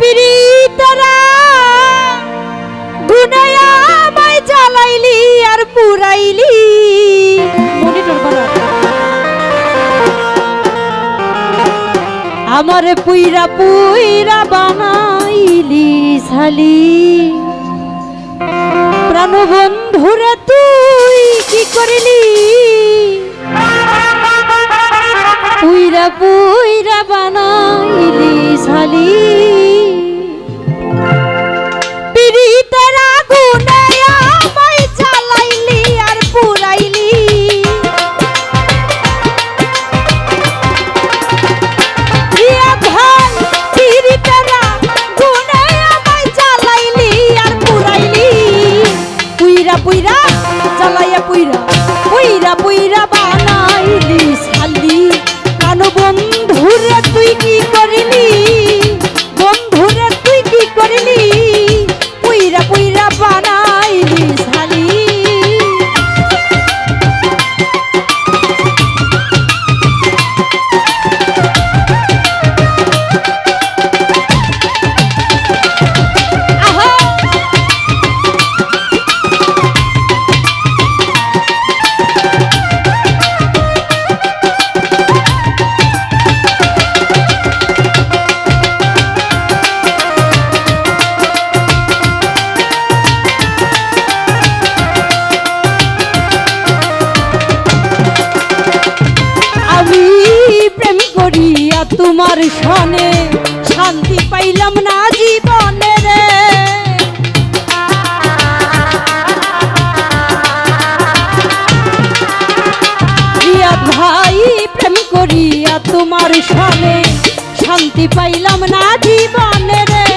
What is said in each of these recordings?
পিরিতারা গুনায়া আমায় জ্বালাইলি আর পুরাইলি মনিটর বাড়া আমারে পুইরা পুইরা বানাইলি ছালি প্রাণবন্ধুরে তুই কি করিলি পুইরা পুইরা বানাইলি ছালি পিরিতের আগুনে আমায় জ্বালাইলি আর পুরাইলি রিয়া ভাই পিরিতের আগুনে আমায় জ্বালাইলি আর পুরাইলি পুইরা পুইরা জ্বালাইয়া পুইরা পুইরা পুইরা বানাইলি ছালি বন্ধুরে তুই কি করিলি বন্ধুরে তুই কি করিলি পুইরা পুইরা বানাইলি ছালি করিয়া তোমার সনে শান্তি পাইলাম না জীবনে রে রিয়া ভাই প্রেম করিয়া তোমার সনে শান্তি পাইলাম না জীবনে রে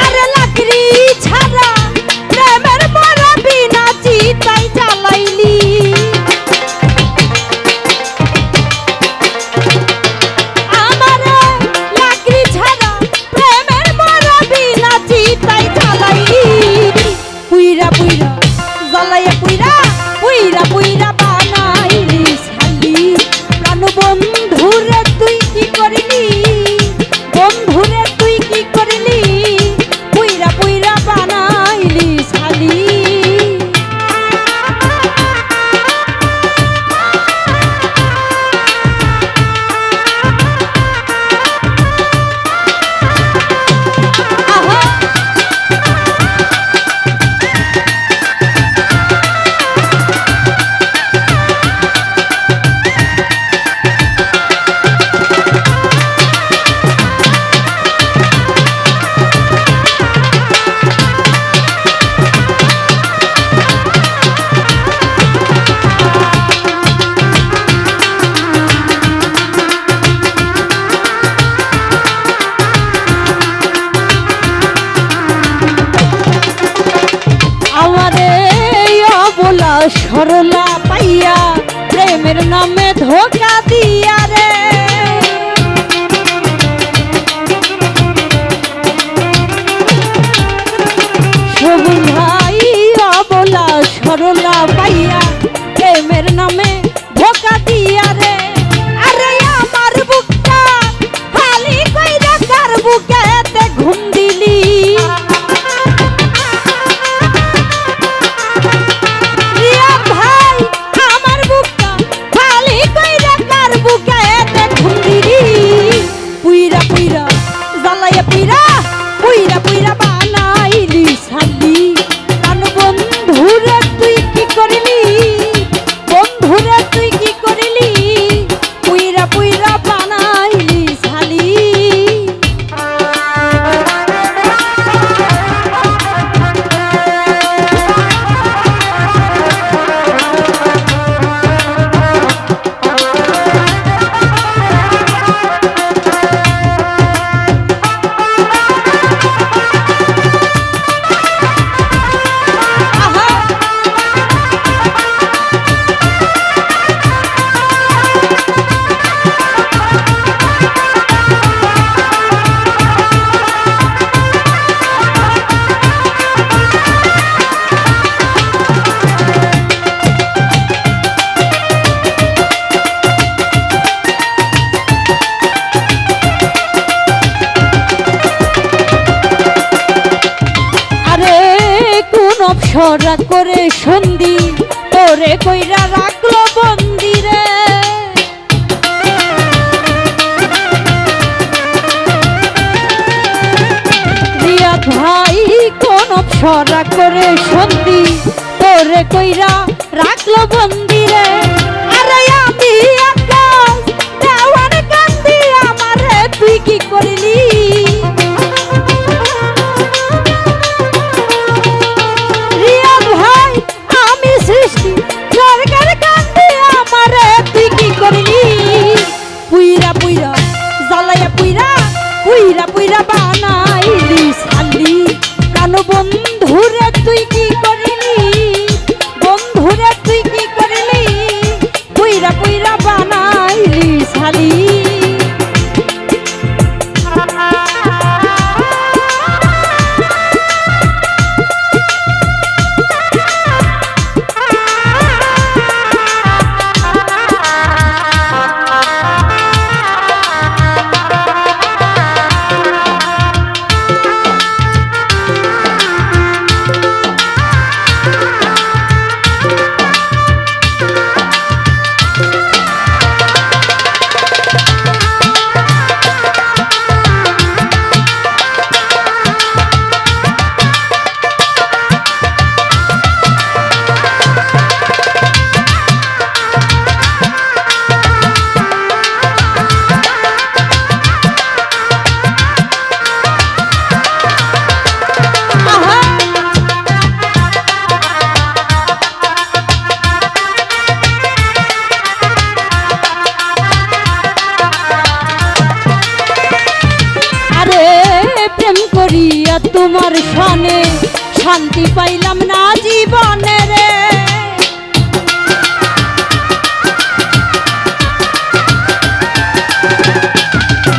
আরে লাকড়ি ছাড়া প্রেমের মরা বিনা চিতাই জ্বালাইলি বন্ধুরে তুই কি করলি বন্ধুরে তুই কি করলি পুইরা পুইরা বানাইলি ছালি সরলা পাইয়া প্রেমের নামে ধোকা দিয়া রে সবুজ ভাই অবলা সরলা পাইয়া প্রেমের নামে ধোকা দিয়া রে আরে আমার বুকটা খালি কইরা কার বুকেতে ঘুম দিলি আমার বুকটা খালি কইরা অপসরা করে সন্ধি তোরে কইরা রাখলো বন্দিরে। রিয়াদ ভাই কোন অপসরা করে সন্ধি তোরে কইরা রাখলো বন্দিরে। আরে আমি আকাশ দেওয়ান কান্দি আমারে তুই কি করলি। রিয়াদ ভাই আমি সৃষ্টি সরকার কান্দি আমারে তুই কি করলি। পুইরা পুইরা জ্বালাইয়া পুইরা পুইরা পুইরা বানাইলি সালি প্রাণ বন্ধুরে তুই কি করলি। বন্ধুরে তুই কি করলি পুইরা পুইরা বানাইলি সালি। তোমার শানে শান্তি পাইলাম না জীবনে রে।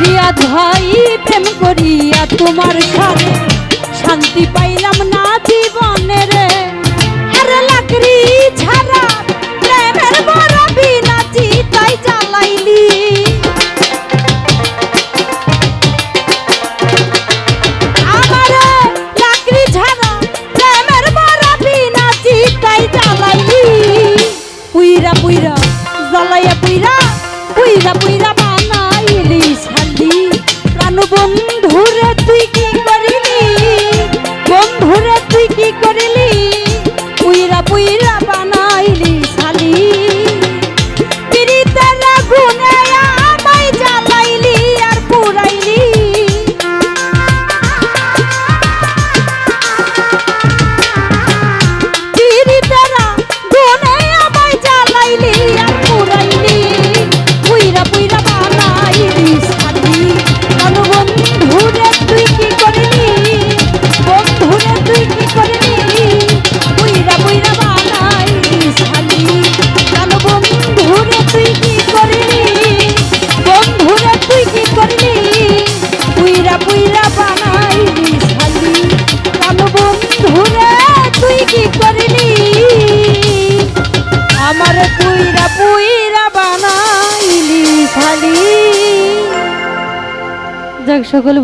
রিয়াদ ভাই প্রেম করিয়া তোমার শানে শান্তি পাইলাম না জীবনে রে। আরে লাকড়ি ছাড়া প্রেমের বড় বিনা চিতাই জ্বালাইলি। পুইরা পুইরা জ্বালাইয়া পুইরা পুইরা পুইরা বানাইলি সালি প্রাণ বন্ধুরে তুই কি করলি। বন্ধুরে তুই কি করলি পুইরা পুইরা বানাইলি সালি। পিরিতের আগুনে আমায় জ্বালাইলি আর পুরাইলি। আমার পুইরা পুইরা বানাইলি শালি। যাক সকল